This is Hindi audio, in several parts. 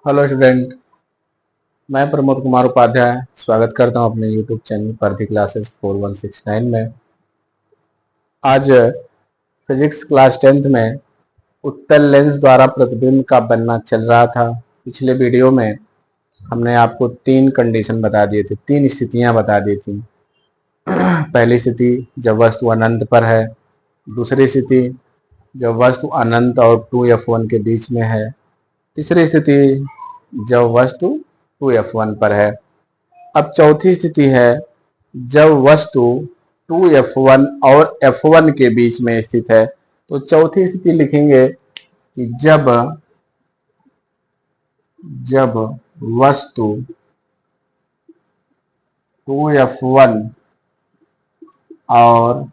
Hello student. मैं प्रमोद कुमार उपाध्याय स्वागत करता हूं अपने यूट्यूब चैनल परधी क्लासेस 4169 में। आज फिजिक्स क्लास 10th में उत्तल लेंस द्वारा प्रतिबिंब का बनना चल रहा था। पिछले वीडियो में हमने आपको तीन कंडीशन बता दिए थे, तीन स्थितियां बता दी थी। पहली स्थिति जब वस्तु अनंत पर है, दूसरी स्थिति जब वस्तु अनंत और 2f1 के बीच में है, तीसरी स्थिति जब वस्तु 2f1 पर है। अब चौथी स्थिति है जब वस्तु 2f1 और f1 के बीच में स्थित है। तो चौथी स्थिति लिखेंगे कि जब वस्तु 2f1 और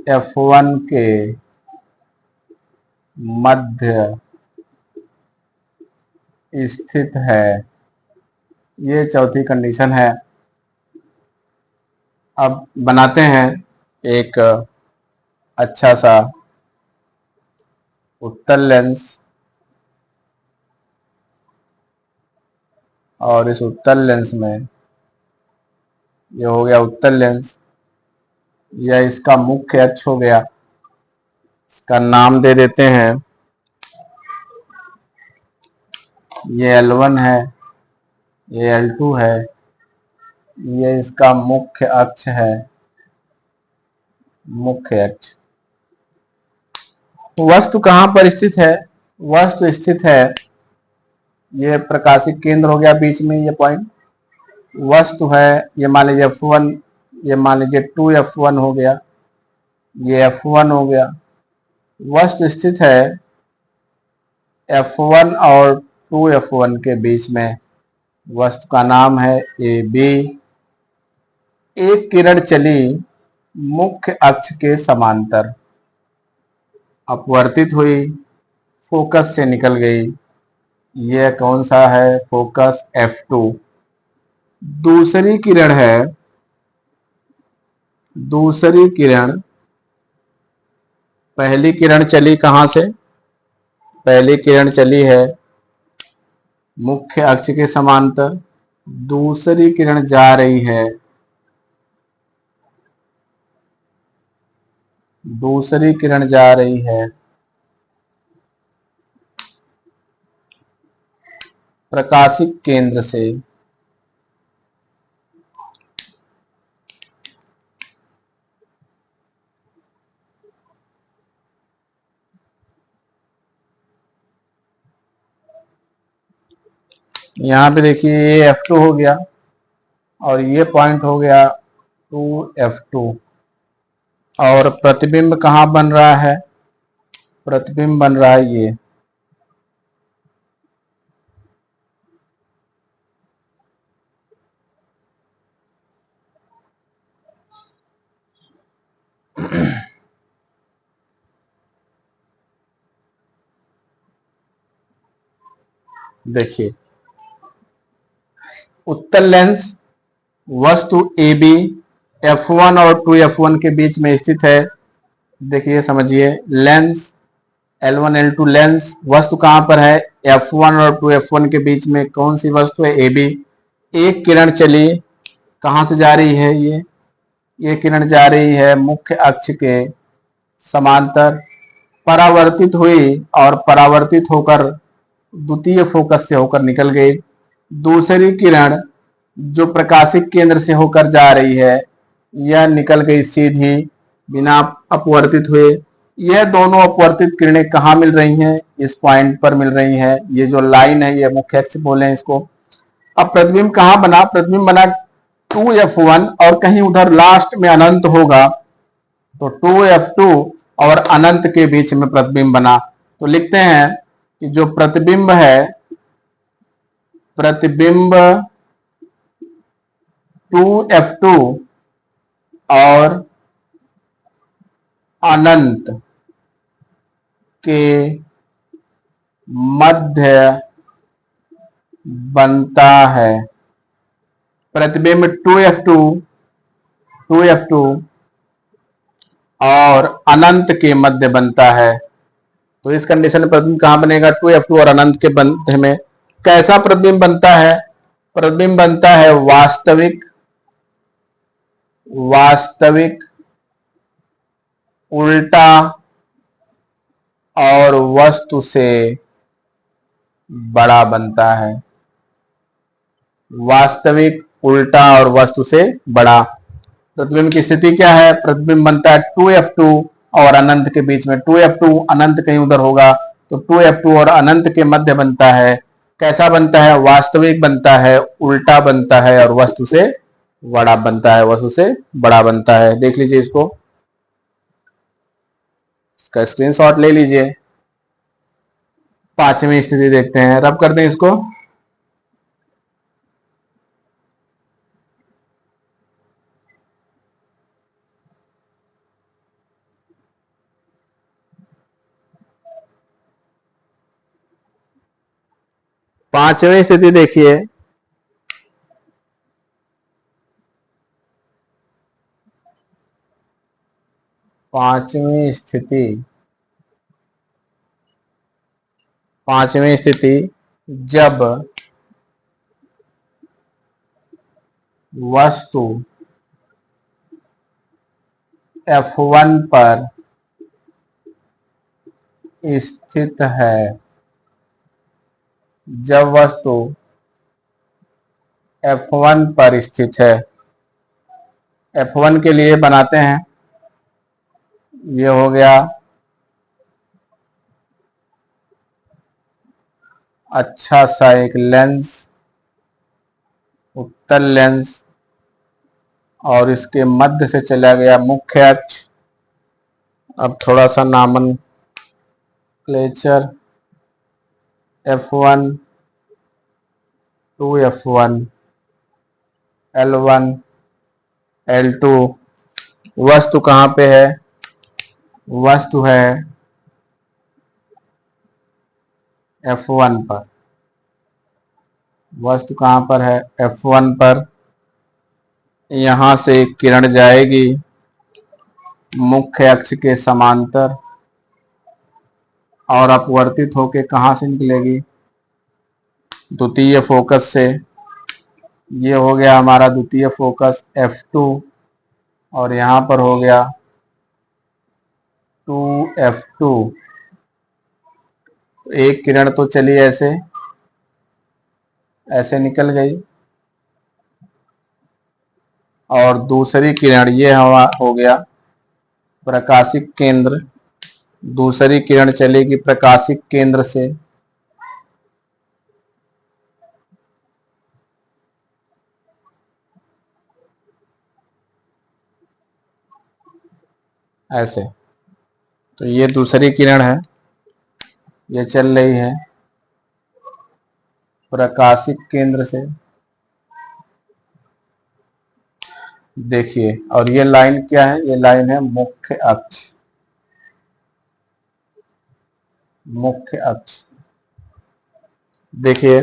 f1 के मध्य स्थित है। ये चौथी कंडीशन है। अब बनाते हैं एक अच्छा सा उत्तल लेंस, और इस उत्तल लेंस में ये हो गया उत्तल लेंस, यह इसका मुख्य अक्ष हो गया। इसका नाम दे देते हैं, ये L1 है, ये L2 है, ये इसका मुख्य अक्ष है, मुख्य अक्ष। वस्तु कहाँ पर स्थित है? वस्तु स्थित है, ये प्रकाशिक केंद्र हो गया बीच में, ये पॉइंट वस्तु है। ये मान लीजिए F1, ये मान लीजिए 2f1 हो गया, ये F1 हो गया। वस्तु स्थित है F1 और 2f1 के बीच में। वस्तु का नाम है AB। एक किरण चली मुख्य अक्ष के समांतर, अपवर्तित हुई, फोकस से निकल गई। यह कौन सा है? Focus F2। दूसरी किरण है, दूसरी किरण, पहली किरण चली कहां से? पहली किरण चली है मुख्य अक्ष के समांतर, दूसरी किरण जा रही है, दूसरी किरण जा रही है प्रकाशिक केंद्र से। यहां पे देखिए ये F2 हो गया और ये पॉइंट हो गया 2f2। और प्रतिबिंब कहां बन रहा है? प्रतिबिंब बन रहा है ये, देखिए उत्तल लेंस, वस्तु AB F1 और 2f1 के बीच में स्थित है। देखिए समझिए, लेंस L1 L2 लेंस, वस्तु कहां पर है? F1 और 2f1 के बीच में। कौन सी वस्तु है? AB। एक किरण चली, कहां से जा रही है? ये किरण जा रही है मुख्य अक्ष के समांतर, परावर्तित हुई और परावर्तित होकर द्वितीय फोकस से होकर निकल गई। दूसरी किरण जो प्रकाशिक केंद्र से होकर जा रही है, यह निकल गई सीधी, बिना अपवर्तित हुए। यह दोनों अपवर्तित किरणें कहाँ मिल रही हैं? इस पॉइंट पर मिल रही हैं। ये जो लाइन है, ये मुख्य अक्ष बोले हैं इसको। अब प्रतिबिंब कहाँ बना? प्रतिबिंब बना 2f1 और कहीं उधर लास्ट में अनंत होगा, तो 2f2 और अनंत के बीच में प्रतिबिंब बना। तो लिखते हैं कि जो प्रतिबिंब है, प्रतिबिंब 2f2 और अनंत के मध्य बनता है। प्रतिबिंब 2f2 और अनंत के मध्य बनता है। तो इस कंडीशन में प्रतिबिंब कहां बनेगा, 2f2 और अनंत के मध्य में। कैसा प्रतिबिंब बनता है, प्रतिबिंब बनता है वास्तविक उल्टा और वस्तु से बड़ा बनता है। वास्तविक, उल्टा और वस्तु से बड़ा। प्रतिबिंब की स्थिति क्या है, प्रतिबिंब बनता है 2f2 और अनंत के बीच में। 2f2 अनंत कहीं उधर होगा तो 2f2 और अनंत के मध्य बनता है। कैसा बनता है, वास्तविक बनता है, उल्टा बनता है और वस्तु से बड़ा बनता है, वस्तु से बड़ा बनता है। देख लीजिए इसको, इसका स्क्रीनशॉट ले लीजिए। पांचवी स्थिति देखते हैं, रब कर दें इसको। पांचवी स्थिति देखिए, पांचवी स्थिति जब वस्तु F1 पर स्थित है, जब वस्तु F1 पर स्थित है। F1 के लिए बनाते हैं, ये हो गया अच्छा सा एक लेंस, उत्तल लेंस, और इसके मध्य से चला गया मुख्य अक्ष। अब थोड़ा सा nomenclature, F1, 2f1, L1, L2। वस्तु कहाँ पे है, वस्तु है F1 पर। वस्तु कहाँ पर है, F1 पर। यहां से किरण जाएगी मुख्य अक्ष के समांतर और अपवर्तित होके कहां से निकलेगी, द्वितीय फोकस से। ये हो गया हमारा द्वितीय फोकस F2 और यहां पर हो गया 2f2। तो एक किरण तो चली ऐसे निकल गई, और दूसरी किरण ये हवा हो गया प्रकाशिक केंद्र। दूसरी किरण चलेगी प्रकाशिक केंद्र से, ऐसे। तो ये दूसरी किरण है, ये चल रही है प्रकाशिक केंद्र से, देखिए। और ये लाइन क्या है, ये लाइन है मुख्य अक्ष। मुख्य अक्ष देखिए,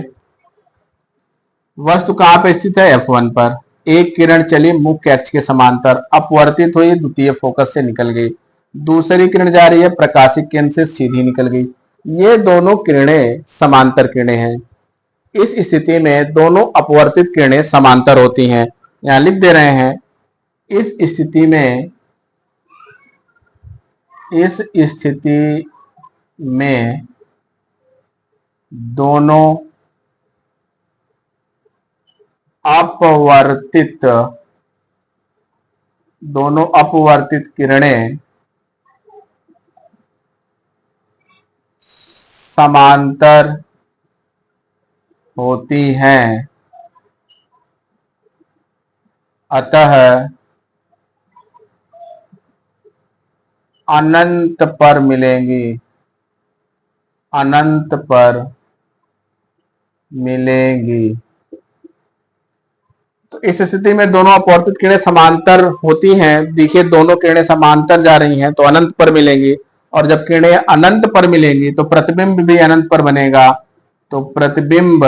वस्तु कहां पर स्थित है, F1 पर। एक किरण चली मुख्य अक्ष के समांतर, अपवर्तित हुई, द्वितीय फोकस से निकल गई। दूसरी किरण जा रही है प्रकाशिक केंद्र से, सीधी निकल गई। ये दोनों किरणें समांतर किरणें हैं। इस स्थिति में दोनों अपवर्तित किरणें समांतर होती हैं। यहां लिख दे रहे हैं, इस स्थिति में दोनों अपवर्तित किरणें समांतर होती हैं, अतः अनंत पर मिलेंगी। अनंत पर मिलेंगी। तो इस स्थिति में दोनों अपवर्तित किरणें समांतर होती हैं। देखिए, दोनों किरणें समांतर जा रही हैं तो अनंत पर मिलेंगी। और जब किरणें अनंत पर मिलेंगी तो प्रतिबिंब भी अनंत पर बनेगा। तो प्रतिबिंब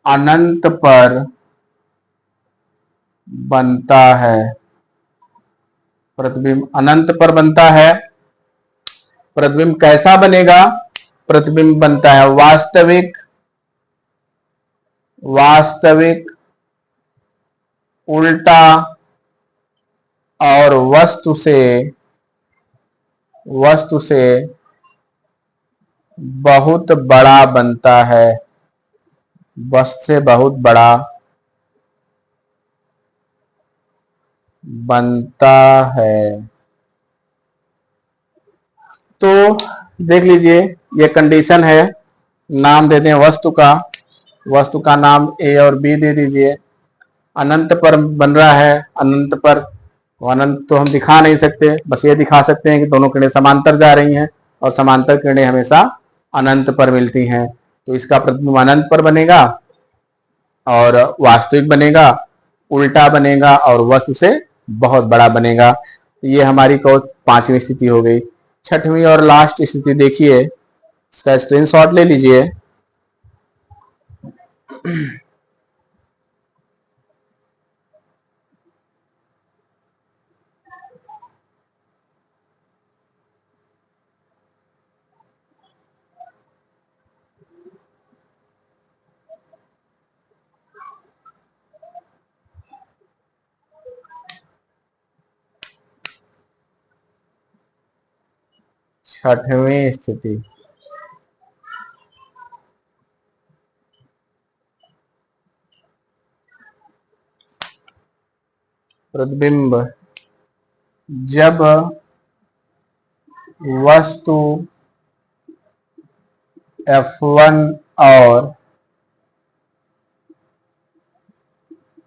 अनंत पर बनता है। प्रतिबिंब अनंत पर बनता है। प्रतिबिंब कैसा बनेगा? प्रतिबिंब बनता है वास्तविक, वास्तविक, उल्टा और वस्तु से बहुत बड़ा बनता है। वस्तु से बहुत बड़ा बनता है। तो देख लीजिए, ये कंडीशन है। नाम दे दें वस्तु का, वस्तु का नाम ए और बी दे दीजिए। अनंत पर बन रहा है, अनंत पर, अनंत तो हम दिखा नहीं सकते, बस ये दिखा सकते हैं कि दोनों किरणें समांतर जा रही हैं और समांतर किरणें हमेशा अनंत पर मिलती हैं। तो इसका प्रतिबिंब अनंत पर बनेगा और वास्तविक बनेगा, उल्टा बनेगा और वस्तु से बहुत बड़ा बनेगा। ये हमारी पांचवी स्थिति हो गई। छठवीं और लास्ट स्थिति देखिए, इसका स्क्रीनशॉट ले लीजिए। छठवीं स्थिति, प्रतिबिंब जब वस्तु F1 और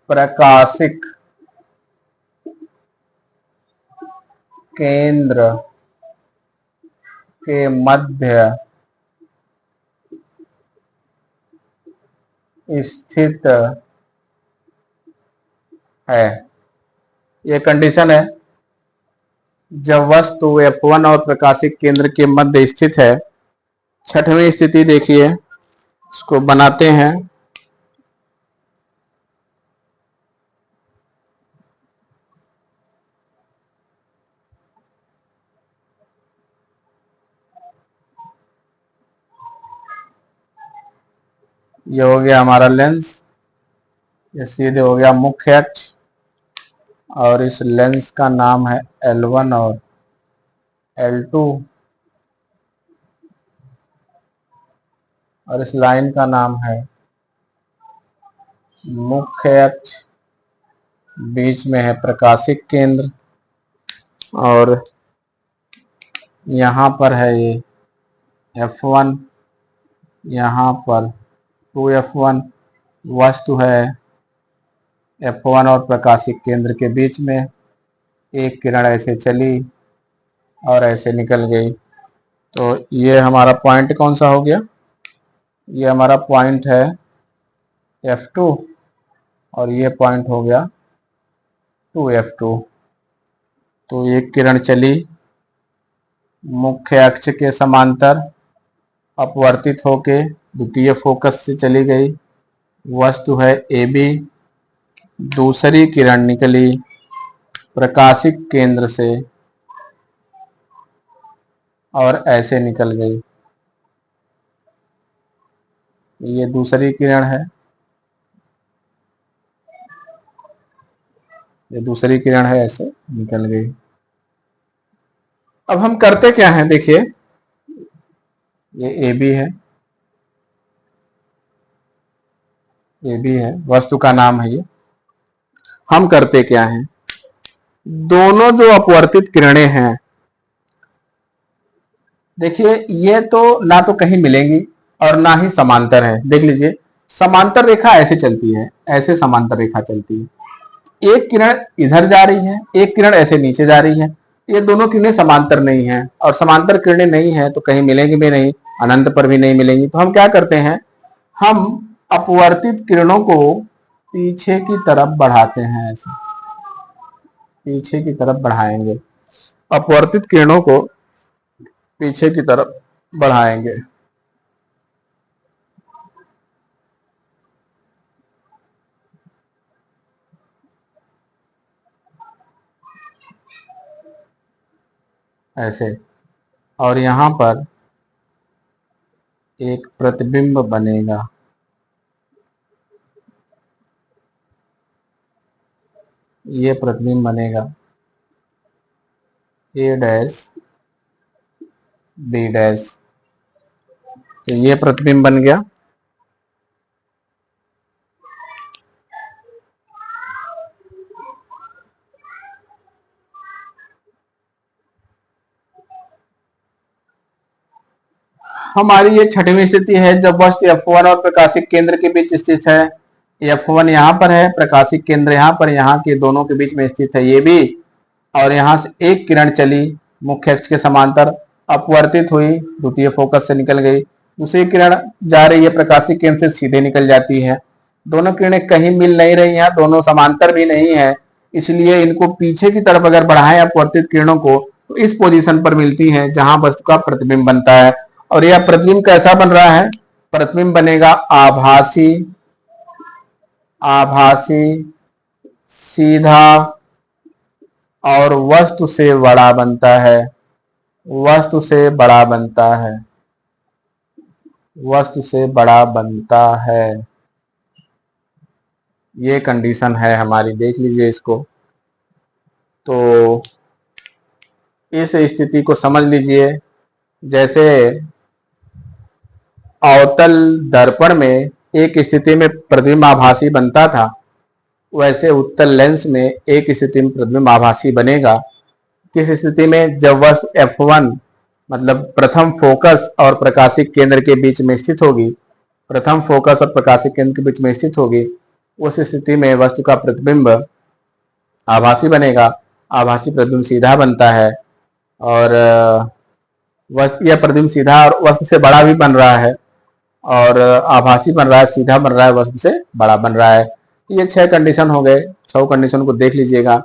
प्रकाशिक केंद्र के मध्य स्थित है। यह कंडीशन है, जब वस्तु F1 और प्रकाशिक केंद्र के मध्य स्थित है। छठवीं स्थिति देखिए, इसको बनाते हैं। ये हो गया हमारा लेंस, ये सीधे हो गया मुख्य अक्ष और इस लेंस का नाम है L1 और L2 और इस लाइन का नाम है मुख्य अक्ष। बीच में है प्रकाशिक केंद्र और यहाँ पर है ये F1, यहाँ पर 2F1। वस्तु है F1 और प्रकाशिक केंद्र के बीच में। एक किरण ऐसे चली और ऐसे निकल गई। तो ये हमारा पॉइंट कौन सा हो गया? ये हमारा पॉइंट है F2 और ये पॉइंट हो गया 2F2। तो एक किरण चली मुख्य अक्ष के समांतर, अपवर्तित होके द्वितीय फोकस से चली गई। वस्तु है AB। दूसरी किरण निकली प्रकाशिक केंद्र से और ऐसे निकल गई। ये दूसरी किरण है, ये दूसरी किरण है, ऐसे निकल गई। अब हम करते क्या हैं, देखिए, ये AB है, AB है, वस्तु का नाम है ये। हम करते क्या हैं, दोनों जो अपवर्तित किरणें हैं, देखिए, ये तो ना तो कहीं मिलेंगी और ना ही समांतर है। देख लीजिए, समांतर रेखा ऐसे चलती है, ऐसे समांतर रेखा चलती है। एक किरण इधर जा रही है, एक किरण ऐसे नीचे जा रही है। ये दोनों किरणें समांतर नहीं है और समांतर किरणें नहीं है तो कहीं मिलेंगी भी नहीं, अनंत पर भी नहीं मिलेंगी। तो हम क्या करते हैं, हम अपवर्तित किरणों को पीछे की तरफ बढ़ाते हैं। ऐसे पीछे की तरफ बढ़ाएंगे, अपवर्तित किरणों को पीछे की तरफ बढ़ाएंगे। ऐसे, और यहाँ पर एक प्रतिबिंब बनेगा। ये प्रतिबिंब बनेगा ए डैश बी डैश, तो ये प्रतिबिंब बन गया। हमारी ये छठवीं स्थिति है जब वस्तु F1 और प्रकाशिक केंद्र के बीच स्थित है। F1 यहाँ पर है, प्रकाशिक केंद्र यहाँ पर, यहाँ के दोनों के बीच में स्थित है ये भी, और यहाँ से एक किरण चली मुख्य अक्ष के समांतर, अपवर्तित हुई, द्वितीय फोकस से निकल गई, दूसरी किरण जा रही है प्रकाशिक केंद्र से सीधे निकल जाती है। दोनों किरणें कहीं मिल नहीं रही हैं, दोनों समांतर भी नहीं है, इसलिए इनको पीछे की तरफ अगर बढ़ाएं अपवर्तित किरणों को तो इस पोजीशन पर मिलती है जहां वस्तु का प्रतिबिंब बनता है। और यह प्रतिबिंब कैसा बन रहा है? प्रतिबिंब बनेगा आभासी, आभासी, सीधा और वस्तु से बड़ा बनता है, वस्तु से बड़ा बनता है, वस्तु से बड़ा बनता है। ये कंडीशन है हमारी, देख लीजिए इसको। तो इस स्थिति को समझ लीजिए, जैसे अवतल दर्पण में एक स्थिति में प्रतिबिंब आभासी बनता था, वैसे उत्तल लेंस में एक स्थिति में प्रतिबिंब आभासी बनेगा। किस स्थिति में? जब वस्तु F1 मतलब प्रथम फोकस और प्रकाशिक केंद्र के बीच में स्थित होगी, प्रथम फोकस और प्रकाशिक केंद्र के बीच में स्थित होगी, उस स्थिति में वस्तु का प्रतिबिंब आभासी बनेगा। आभासी प्रतिबिंब सीधा बनता है, और वस्तु यह प्रतिबिंब सीधा और वस्तु से बड़ा भी बन रहा है, और आभासी बन रहा है, सीधा बन रहा है, वस्तु से बड़ा बन रहा है। ये 6 कंडीशन हो गए, 6 कंडीशन को देख लीजिएगा।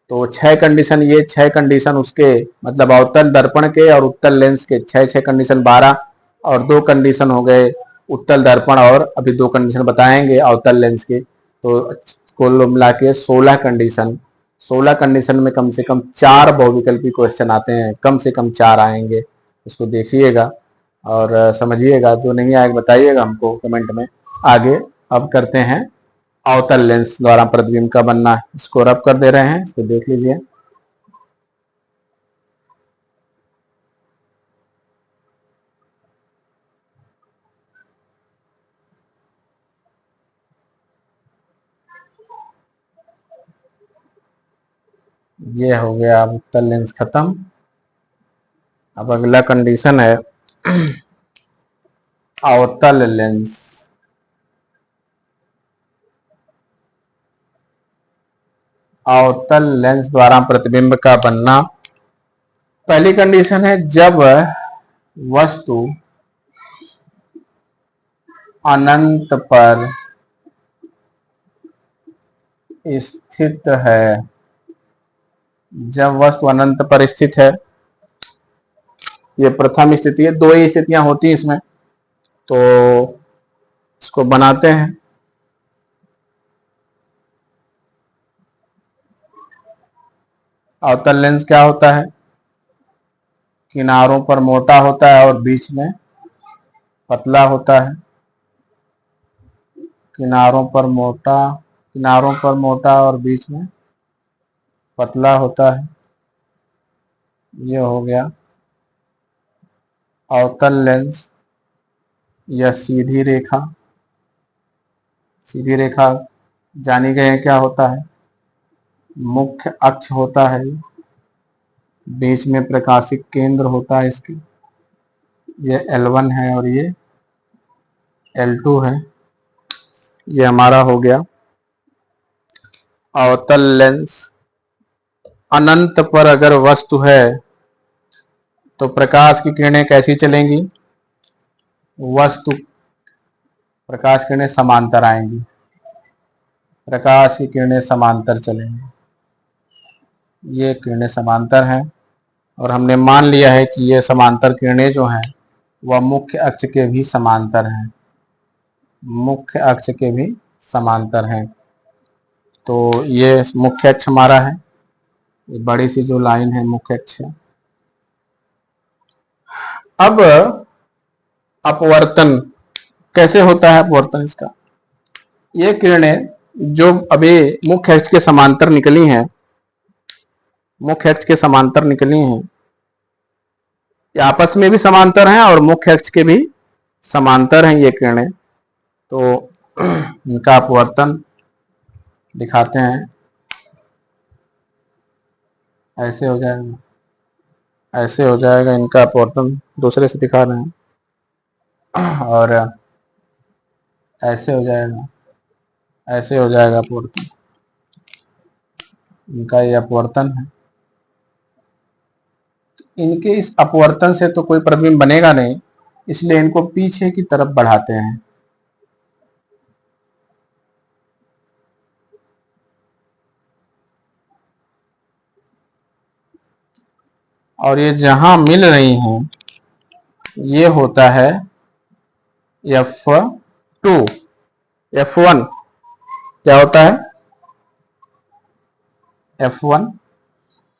तो 6 कंडीशन, ये 6 कंडीशन उसके मतलब अवतल दर्पण के और उत्तल लेंस के 6 कंडीशन 12, और 2 कंडीशन हो गए उत्तल दर्पण, और अभी 2 कंडीशन बताएंगे अवतल लेंस के। तो कुल मिला के 16 कंडीशन। 16 कंडीशन में कम से कम 4 बहुविकल्पी क्वेश्चन आते हैं, कम से कम 4 आएंगे। उसको देखिएगा और समझिएगा, जो नहीं आएगा बताइएगा हमको कमेंट में। आगे अब करते हैं अवतल लेंस द्वारा प्रतिबिंब का बनना। इसको रब कर दे रहे हैं, इसको देख लीजिए। ये हो गया अवतल लेंस खत्म। अब अगला कंडीशन है अवतल लेंस। अवतल लेंस द्वारा प्रतिबिंब का बनना। पहली कंडीशन है जब वस्तु अनंत पर स्थित है, जब वस्तु अनंत पर स्थित है, ये प्रथम स्थिति है। 2 ही स्थितियां होती हैं इसमें, तो इसको बनाते हैं। अवतल लेंस क्या होता है? किनारों पर मोटा होता है और बीच में पतला होता है। किनारों पर मोटा और बीच में पतला होता है। ये हो गया अवतल लेंस या सीधी रेखा। सीधी रेखा जानी गई है क्या होता है? मुख्य अक्ष होता है, बीच में प्रकाशिक केंद्र होता है इसके। ये L1 है और ये L2 है। ये हमारा हो गया अवतल लेंस। अनंत पर अगर वस्तु है तो प्रकाश की किरणें कैसी चलेंगी? प्रकाश किरणें समांतर आएंगी, प्रकाश की किरणें समांतर चलेंगी। ये किरणें समांतर हैं, और हमने मान लिया है कि ये समांतर किरणें जो हैं वह मुख्य अक्ष के भी समांतर हैं, मुख्य अक्ष के भी समांतर हैं। तो ये मुख्य अक्ष हमारा है, ये बड़ी सी जो लाइन है मुख्य अक्ष है। अब अपवर्तन कैसे होता है? अपवर्तन इसका, ये किरणें जो अभी मुख्य अक्ष के समांतर निकली हैं, मुख्य अक्ष के समांतर निकली हैं, ये आपस में भी समांतर हैं और मुख्य अक्ष के भी समांतर हैं ये किरणें। तो इनका अपवर्तन दिखाते हैं, ऐसे हो जाएगा, ऐसे हो जाएगा इनका अपवर्तन, दूसरे से दिखा रहे हैं, और ऐसे हो जाएगा, ऐसे हो जाएगा अपवर्तन, इनका ये अपवर्तन है। इनके इस अपवर्तन से तो कोई प्रतिबिंब बनेगा नहीं, इसलिए इनको पीछे की तरफ बढ़ाते हैं। और ये जहां मिल रही हैं ये होता है F2, F1 क्या होता है? F1,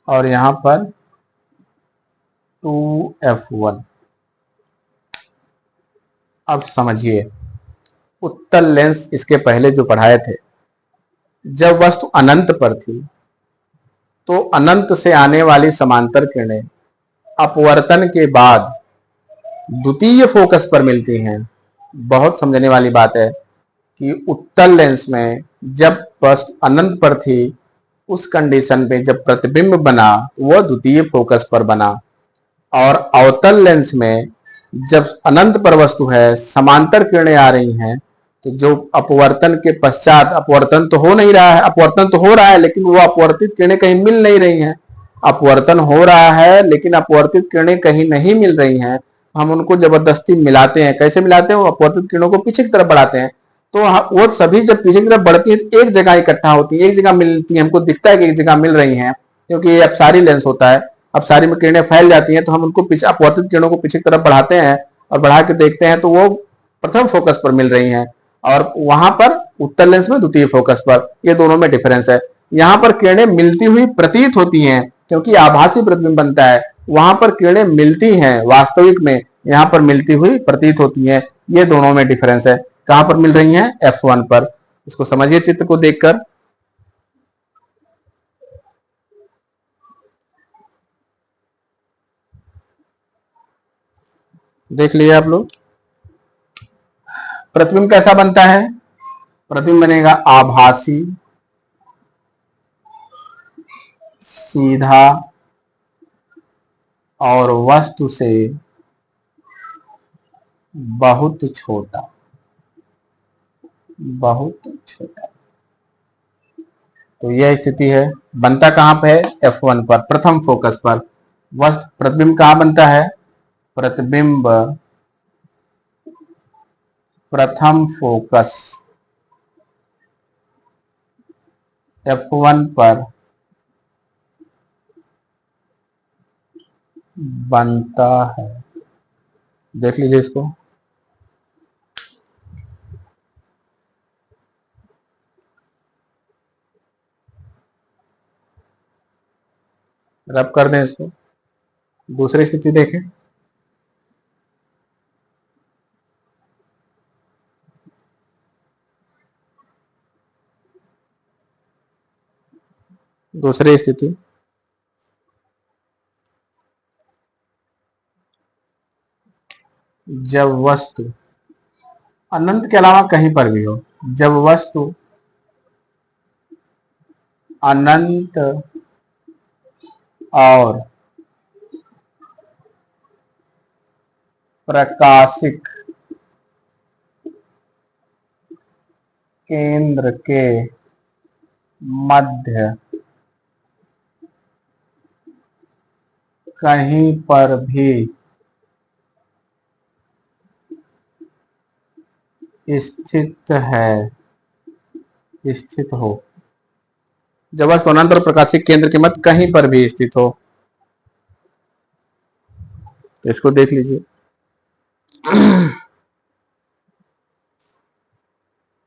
और यहां पर 2F1। अब समझिए, उत्तल लेंस इसके पहले जो पढ़ाए थे, जब वस्तु अनंत पर थी तो अनंत से आने वाली समांतर किरणें अपवर्तन के बाद द्वितीय फोकस पर मिलती हैं। बहुत समझने वाली बात है कि उत्तल लेंस में जब वस्तु अनंत पर थी, उस कंडीशन पे जब प्रतिबिंब बना तो वह द्वितीय फोकस पर बना, और अवतल लेंस में जब अनंत पर वस्तु है, समांतर किरणें आ रही हैं, तो जो अपवर्तन के पश्चात, अपवर्तन तो हो नहीं रहा है, अपवर्तन तो हो रहा है लेकिन वो अपवर्तित किरणें कहीं मिल नहीं रही हैं। अपवर्तन हो रहा है लेकिन अपवर्तित किरणें कहीं नहीं मिल रही हैं, हम उनको जबरदस्ती मिलाते हैं। कैसे मिलाते हैं? वो अपवर्तित किरणों को पीछे की तरफ बढ़ाते हैं, तो वो सभी जब पीछे की तरफ बढ़ती है तो एक जगह इकट्ठा होती है, एक जगह मिलती है, हमको दिखता है कि एक जगह मिल रही हैं, क्योंकि ये अपसारी लेंस होता है। अपसारी में किरणें फैल जाती हैं, तो हम उनको पीछे, अपवर्तित किरणों को पीछे की तरफ बढ़ाते हैं और बढ़ा के देखते हैं तो वो प्रथम फोकस पर मिल रही हैं, और वहां पर उत्तल लेंस में द्वितीय फोकस पर। ये दोनों में डिफरेंस है। यहाँ पर किरणें मिलती हुई प्रतीत होती हैं क्योंकि आभासी प्रतिबिंब बनता है, वहां पर किरणें मिलती हैं वास्तविक में, यहाँ पर मिलती हुई प्रतीत होती हैं। ये दोनों में डिफरेंस है। कहां पर मिल रही हैं? F1 पर। इसको समझिए चित्र को देखकर। देख लिए आप लोग, प्रतिबिंब कैसा बनता है? प्रतिबिंब बनेगा आभासी, सीधा और वस्तु से बहुत छोटा, बहुत छोटा। तो यह स्थिति है। बनता कहां पे है? F1 पर, प्रथम फोकस पर। वस्तु प्रतिबिंब कहां बनता है? प्रतिबिंब प्रथम फोकस F1 पर बनता है। देख लीजिए इसको। रब कर दें इसको। दूसरी स्थिति देखें। दूसरी स्थिति, जब वस्तु अनंत के अलावा कहीं पर भी हो, जब वस्तु अनंत और प्रकाशिक केंद्र के मध्य कहीं पर भी स्थित है, स्थित हो। जब वस्तु अनंत और प्रकाशिक केंद्र के मध्य कहीं पर भी स्थित हो, तो इसको देख लीजिए।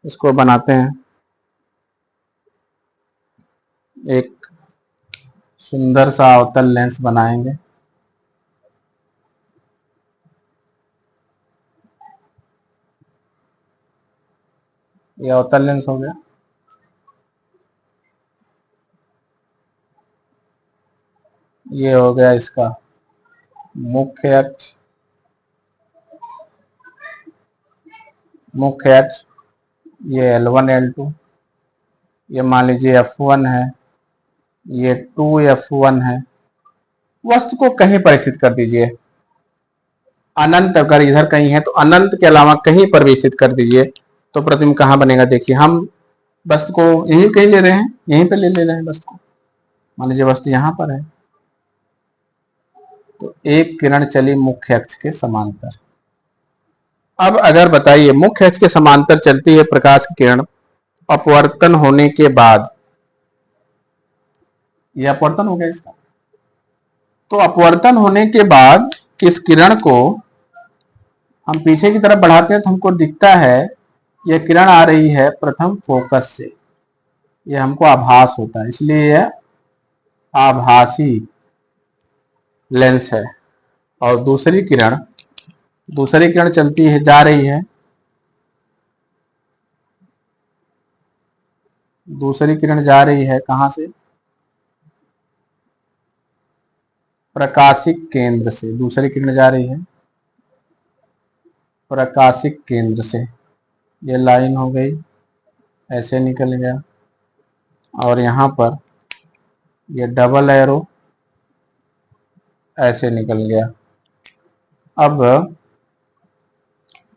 इसको बनाते हैं, एक सुंदर सा अवतल लेंस बनाएंगे। ये अवतल लेंस हो गया। ये हो गया इसका मुख्य अक्ष, मुख्य अक्ष। ये L1 L2, ये मान लीजिए F1 है, ये 2F1 है। वस्तु को कहीं पर स्थित कर दीजिए, अनंत अगर इधर कहीं है तो अनंत के अलावा कहीं पर भी स्थित कर दीजिए, तो प्रतिबिंब कहाँ बनेगा? देखिए हम वस्तु को यहीं कहीं ले रहे हैं, यहीं पे ले रहे हैं वस्तु को। मान लीजिए वस्तु यहाँ पर है, तो एक किरण चली मुख्य अक्ष के समांतर। अब अगर बताइए मुख्य अक्ष के समांतर चलती है प्रकाश की किरण, अपवर्तन होने के बाद, यह अपवर्तन हो गया इसका, तो अपवर्तन होने के बाद इस किरण को हम पीछे की तरफ बढ़ाते हैं तो हमको दिखता है यह किरण आ रही है प्रथम फोकस से, यह हमको आभास होता है, इसलिए यह आभासी लेंस है। और दूसरी किरण चलती है, जा रही है, दूसरी किरण जा रही है कहां से? प्रकाशिक केंद्र से। दूसरी किरण जा रही है प्रकाशिक केंद्र से। ये लाइन हो गई, ऐसे निकल गया, और यहां पर ये डबल एरो ऐसे निकल गया। अब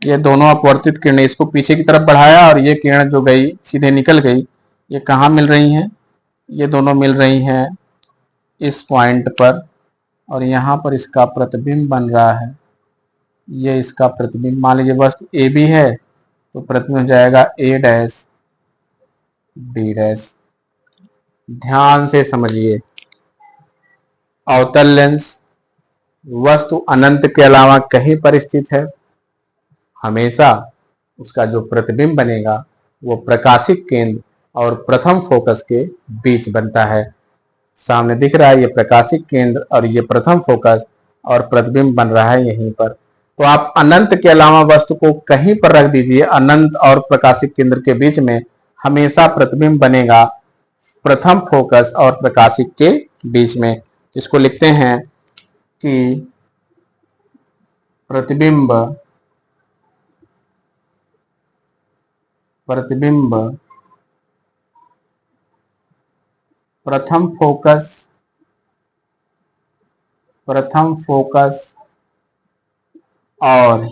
ये दोनों अपवर्तित किरणें, इसको पीछे की तरफ बढ़ाया और ये किरण जो गई सीधे निकल गई, ये कहाँ मिल रही हैं? ये दोनों मिल रही हैं इस पॉइंट पर, और यहाँ पर इसका प्रतिबिंब बन रहा है। ये इसका प्रतिबिंब, मान लीजिए वस्तु ए बी है तो प्रतिबिंब हो जाएगा ए डैश बी डैश। ध्यान से समझिए, अवतल लेंस वस्तु अनंत के अलावा कहीं पर स्थित है, हमेशा उसका जो प्रतिबिंब बनेगा वो प्रकाशिक केंद्र और प्रथम फोकस के बीच बनता है। सामने दिख रहा है ये प्रकाशिक केंद्र और ये प्रथम फोकस, और प्रतिबिंब बन रहा है यहीं पर। तो आप अनंत के अलावा वस्तु को कहीं पर रख दीजिए, अनंत और प्रकाशिक केंद्र के बीच में हमेशा प्रतिबिंब बनेगा प्रथम फोकस और प्रकाशिक के बीच में। इसको लिखते हैं कि प्रतिबिंब प्रथम फोकस और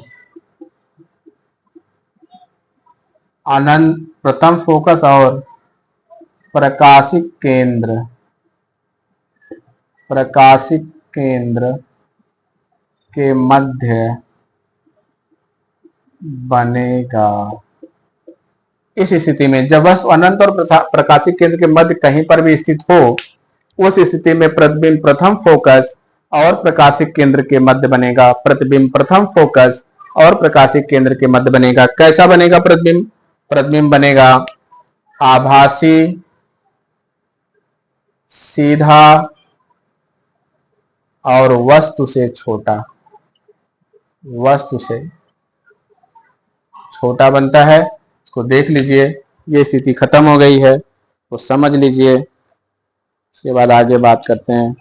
अनंत, प्रथम फोकस और प्रकाशिक केंद्र के मध्य बनेगा। इस स्थिति में जब वस्तु अनंत और प्रकाशिक केंद्र के मध्य कहीं पर भी स्थित हो, उस स्थिति में प्रतिबिंब प्रथम फोकस और प्रकाशिक केंद्र के मध्य बनेगा। प्रतिबिंब प्रथम फोकस और प्रकाशिक केंद्र के मध्य बनेगा। कैसा बनेगा प्रतिबिंब? प्रतिबिंब बनेगा आभासी, सीधा और वस्तु से छोटा बनता है। इसको देख लीजिए, ये स्थिति खत्म हो गई है, तो समझ लीजिए। उसके बाद आगे बात करते हैं।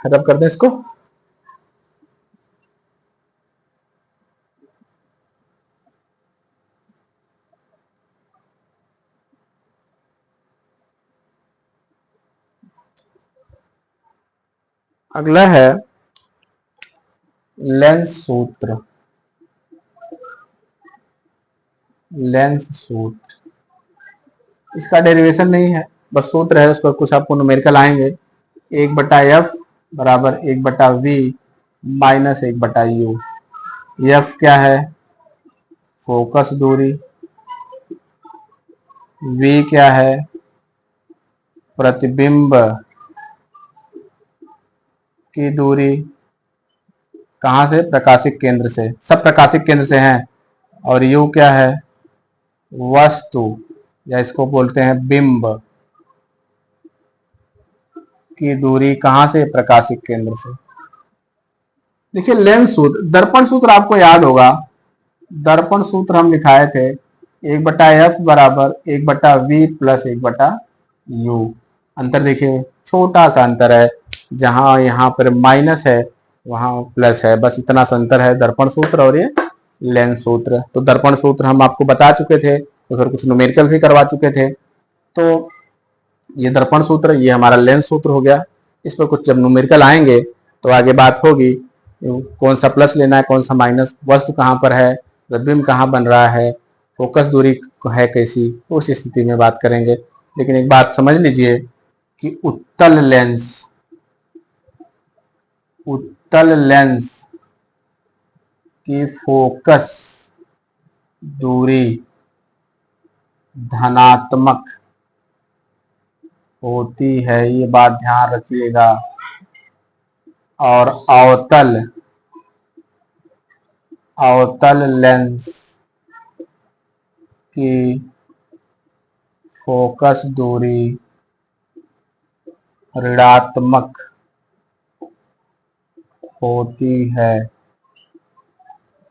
खत्म करते हैं इसको। अगला है लेंस सूत्र। इसका डेरिवेशन नहीं है, बस सूत्र है, उस पर कुछ आपको न्यूमेरिकल आएंगे। 1/f बराबर 1/v माइनस 1/u। f क्या है? फोकस दूरी। v क्या है? प्रतिबिंब की दूरी। कहां से? प्रकाशिक केंद्र से, सब प्रकाशिक केंद्र से हैं। और u क्या है? वस्तु, या इसको बोलते हैं बिंब की दूरी। कहां से? प्रकाशिक केंद्र से। देखिए लेंस सूत्र, दर्पण सूत्र आपको याद होगा, दर्पण सूत्र हम लिखाए थे 1/f बराबर 1/v प्लस 1/u। अंतर देखिए, छोटा सा अंतर है, जहां यहाँ पर माइनस है वहां प्लस है, बस इतना सा अंतर है दर्पण सूत्र और ये लेंस सूत्र। तो दर्पण सूत्र हम आपको बता चुके थे, तो फिर कुछ न्यूमेरिकल भी करवा चुके थे। तो ये दर्पण सूत्र, ये हमारा लेंस सूत्र हो गया। इस पर कुछ जब न्यूमेरिकल आएंगे तो आगे बात होगी कौन सा प्लस लेना है कौन सा माइनस, वस्तु कहाँ पर है, प्रतिबिंब कहाँ बन रहा है, फोकस दूरी है कैसी, उस स्थिति में बात करेंगे। लेकिन एक बात समझ लीजिए कि उत्तल लेंस की फोकस दूरी धनात्मक होती है, ये बात ध्यान रखिएगा। और अवतल लेंस की फोकस दूरी ऋणात्मक होती है,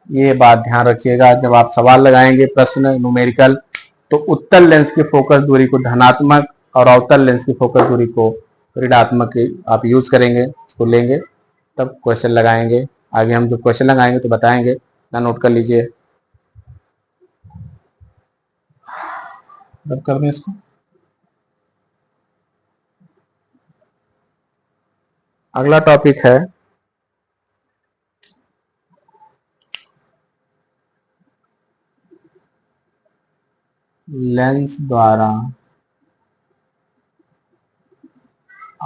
ये बात ध्यान रखिएगा। जब आप सवाल लगाएंगे प्रश्न न्यूमेरिकल, तो उत्तल लेंस की फोकस दूरी को धनात्मक और अवतल लेंस की फोकस दूरी को ऋणात्मक आप यूज करेंगे, इसको लेंगे तब क्वेश्चन लगाएंगे। आगे हम जब क्वेश्चन लगाएंगे तो बताएंगे, ना नोट कर लीजिए। रब कर दें इसको। अगला टॉपिक है लेंस द्वारा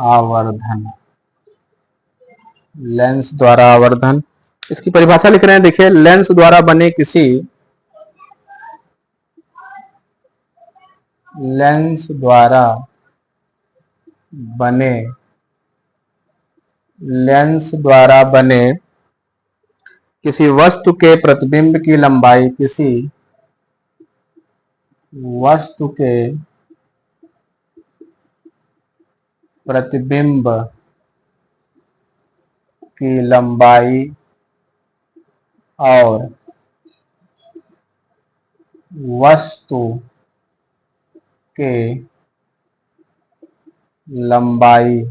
आवर्धन। लेंस द्वारा आवर्धन, इसकी परिभाषा लिख रहे हैं। देखिए, लेंस द्वारा बने किसी लेंस द्वारा बने किसी वस्तु के प्रतिबिंब की लंबाई, किसी वस्तु के प्रतिबिंब की लंबाई और वस्तु के लंबाई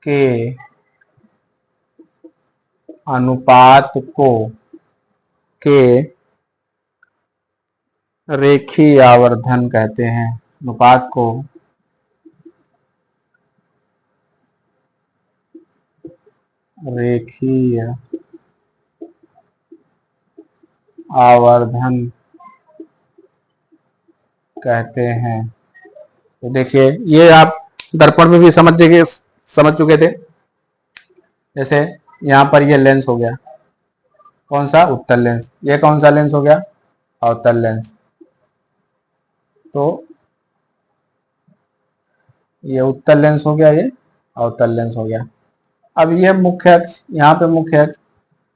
के अनुपात को के रेखीय आवर्धन कहते हैं। अनुपात को रेखीय आवर्धन कहते हैं। तो देखिए, ये आप दर्पण में भी समझ चुके थे। जैसे यहाँ पर ये लेंस हो गया, कौन सा, उत्तल लेंस। ये कौन सा लेंस हो गया, अवतल लेंस। तो ये उत्तल लेंस हो गया, ये अवतल लेंस हो गया। अब ये मुख्य अक्ष, यहाँ पे मुख्य अक्ष,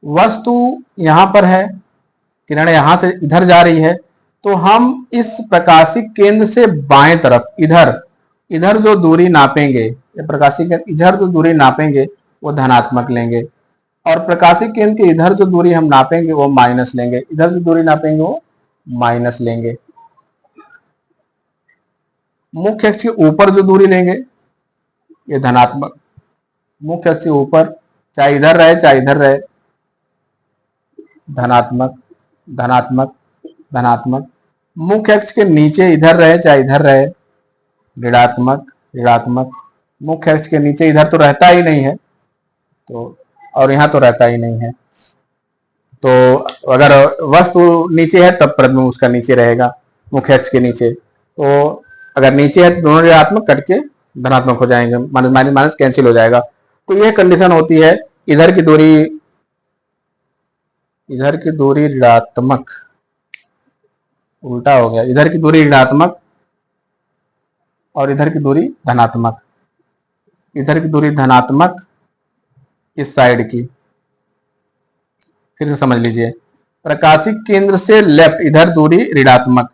वस्तु यहाँ पर है, किरण यहाँ से इधर जा रही है, तो हम इस प्रकाशिक केंद्र से बाएं तरफ इधर जो दूरी नापेंगे, ये प्रकाशिक केंद्र इधर जो दूरी नापेंगे वो धनात्मक लेंगे, और प्रकाशिक केंद्र के इधर जो दूरी हम नापेंगे वो माइनस लेंगे, इधर जो दूरी नापेंगे वो माइनस लेंगे। मुख्य अक्ष के ऊपर जो दूरी लेंगे ये धनात्मक, मुख्य अक्ष के ऊपर चाहे इधर रहे चाहे इधर रहे, धनात्मक धनात्मक धनात्मक। मुख्य अक्ष के नीचे इधर रहे चाहे इधर रहे, ऋणात्मक ऋणात्मक। मुख्य अक्ष के नीचे इधर तो रहता ही नहीं है, तो और यहाँ तो रहता ही नहीं है, तो अगर वस्तु नीचे है तब प्रतिबिंब उसका नीचे रहेगा, मुख्य अक्ष के नीचे। तो अगर नीचे है तो दोनों ऋणात्मक कट के धनात्मक हो जाएंगे, माइनस माइनस माइनस कैंसिल हो जाएगा। तो यह कंडीशन होती है। इधर की दूरी ऋणात्मक, उल्टा हो गया, इधर की दूरी ऋणात्मक और इधर की दूरी धनात्मक, इधर की दूरी धनात्मक इस साइड की। फिर से समझ लीजिए, प्रकाशिक केंद्र से लेफ्ट इधर दूरी ऋणात्मक,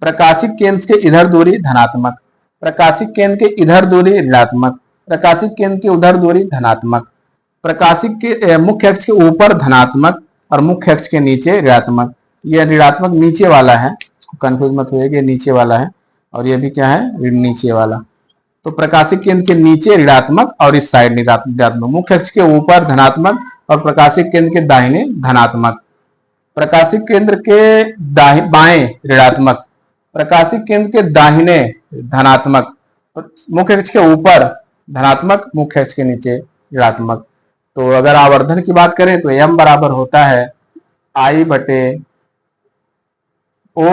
प्रकाशिक केंद्र के इधर दूरी धनात्मक, प्रकाशिक केंद्र के इधर दूरी ऋणात्मक, प्रकाशिक केंद्र की उधर दूरी धनात्मक। प्रकाशिक के मुख्य अक्ष के ऊपर धनात्मक और मुख्य अक्ष के नीचे ऋणात्मक। ये ऋणात्मक नीचे वाला है, कंफ्यूज मत होइए, नीचे वाला है, और ये भी क्या है, नीचे वाला। तो प्रकाशिक केंद्र के नीचे ऋणात्मक और इस साइड ऋणात्मक, मुख्य अक्ष के ऊपर धनात्मक और प्रकाशिक केंद्र के दाहिने धनात्मक। प्रकाशिक केंद्र के बाएं ऋणात्मक, प्रकाशिक केंद्र के दाहिने धनात्मक, मुख्य अक्ष के ऊपर धनात्मक, मुख्य अक्ष के नीचे ऋणात्मक। तो अगर आवर्धन की बात करें तो m बराबर होता है I बटे O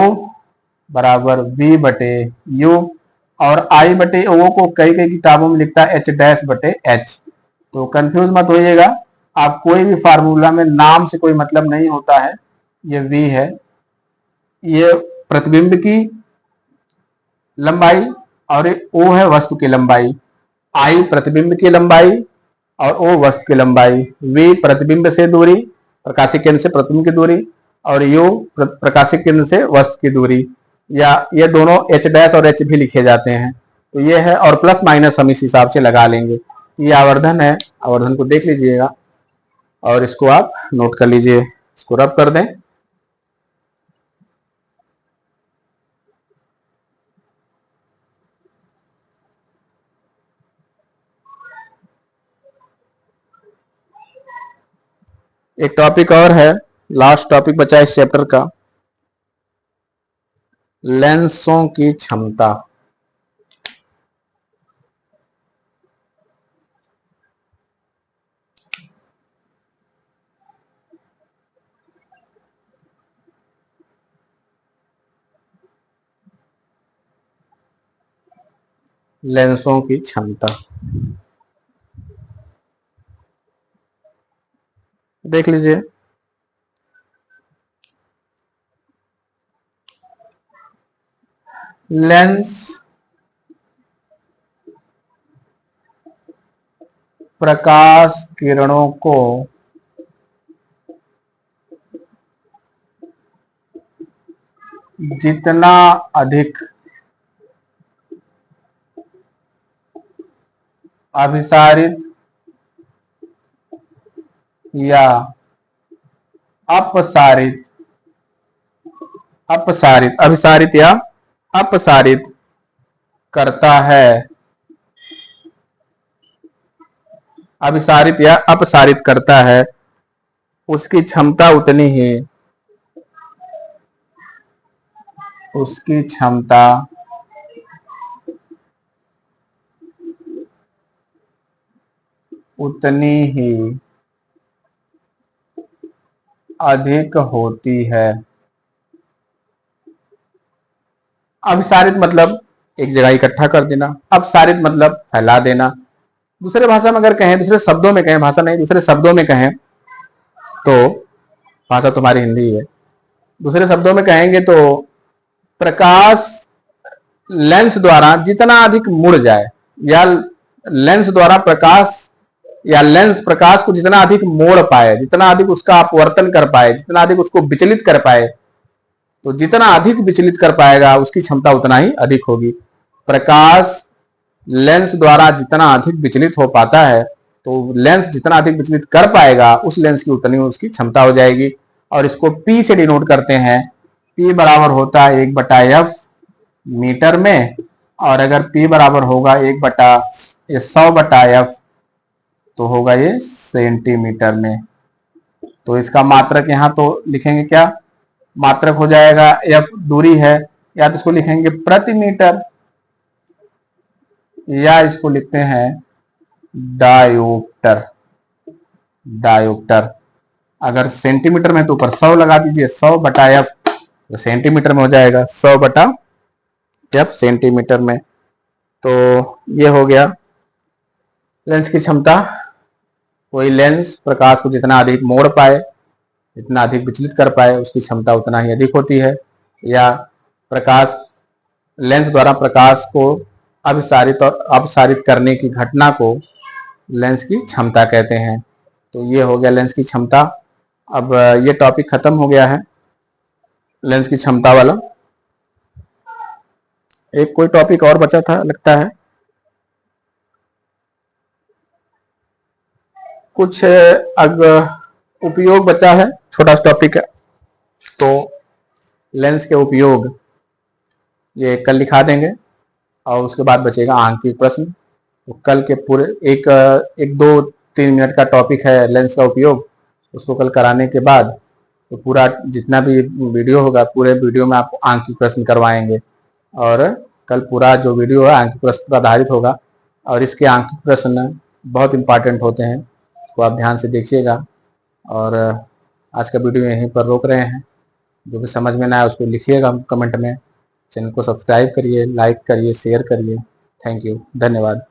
बराबर V बटे U, और I बटे O को कई कई किताबों में लिखता है H डैश बटे H। तो कंफ्यूज मत होइएगा, आप कोई भी फार्मूला में नाम से कोई मतलब नहीं होता है। ये V है, ये प्रतिबिंब की लंबाई, और O है वस्तु की लंबाई। I प्रतिबिंब की लंबाई और O वस्तु की लंबाई। V प्रतिबिंब से दूरी, प्रकाशिक केंद्र से प्रतिबिंब की दूरी, और U प्रकाशिक केंद्र से वस्तु की दूरी, या ये दोनों H डैश और H भी लिखे जाते हैं। तो ये है, और प्लस माइनस हम इस हिसाब से लगा लेंगे। ये आवर्धन है, आवर्धन को देख लीजिएगा और इसको आप नोट कर लीजिए, इसको रब कर दें। एक टॉपिक और है, लास्ट टॉपिक बचा इस चैप्टर का, लेंसों की क्षमता। लेंसों की क्षमता देख लीजिए। लेंस प्रकाश किरणों को जितना अधिक अभिसारित या अपसारित अभिसारित या अपसारित करता है, अभिसारित या अपसारित करता है, उसकी क्षमता उतनी ही, उसकी क्षमता उतनी ही अधिक होती है। अभिसारित मतलब एक जगह इकट्ठा कर देना, अपसारित मतलब फैला देना। दूसरे भाषा में अगर कहें, दूसरे शब्दों में कहें, भाषा नहीं दूसरे शब्दों में कहें तो, भाषा तुम्हारी हिंदी है, दूसरे शब्दों में कहेंगे तो प्रकाश लेंस द्वारा जितना अधिक मुड़ जाए, या लेंस द्वारा प्रकाश, या लेंस प्रकाश को जितना अधिक मोड़ पाए, जितना अधिक उसका अपवर्तन कर पाए, जितना अधिक उसको विचलित कर पाए, तो जितना अधिक विचलित कर पाएगा उसकी क्षमता उतना ही अधिक होगी। प्रकाश लेंस द्वारा जितना अधिक विचलित हो पाता है, तो लेंस जितना अधिक विचलित कर पाएगा उस लेंस की उतनी उसकी क्षमता हो जाएगी। और इसको P से डिनोट करते हैं। P बराबर होता है 1/f मीटर में, और अगर P बराबर होगा 100/f तो होगा ये सेंटीमीटर में। तो इसका मात्रक यहाँ तो लिखेंगे क्या, मात्रक हो जाएगा f दूरी है, या तो इसको लिखेंगे प्रति मीटर, या इसको लिखते हैं डायोप्टर। डायोप्टर अगर सेंटीमीटर में तो ऊपर 100 लगा दीजिए, 100/f तो सेंटीमीटर में हो जाएगा, 100/f सेंटीमीटर में। तो ये हो गया लेंस की क्षमता। कोई लेंस प्रकाश को जितना अधिक मोड़ पाए, जितना अधिक विचलित कर पाए, उसकी क्षमता उतना ही अधिक होती है। या प्रकाश लेंस द्वारा प्रकाश को अभिसारित और अपसारित करने की घटना को लेंस की क्षमता कहते हैं। तो ये हो गया लेंस की क्षमता। अब ये टॉपिक खत्म हो गया है लेंस की क्षमता वाला। एक कोई टॉपिक और बचा था लगता है। कुछ अग उपयोग बचा है, छोटा सा टॉपिक है, तो लेंस के उपयोग ये कल लिखा देंगे और उसके बाद बचेगा आंकिक प्रश्न। तो कल के पूरे एक 2-3 मिनट का टॉपिक है लेंस का उपयोग, उसको कल कराने के बाद तो पूरा जितना भी वीडियो होगा पूरे वीडियो में आपको आंकिक प्रश्न करवाएंगे। और कल पूरा जो वीडियो है आंकिक प्रश्न पर आधारित होगा और इसके आंकिक प्रश्न बहुत इंपॉर्टेंट होते हैं, तो आप ध्यान से देखिएगा। और आज का वीडियो यहीं पर रोक रहे हैं। जो भी समझ में ना आए उसको लिखिएगा कमेंट में। चैनल को सब्सक्राइब करिए, लाइक करिए, शेयर करिए। थैंक यू, धन्यवाद।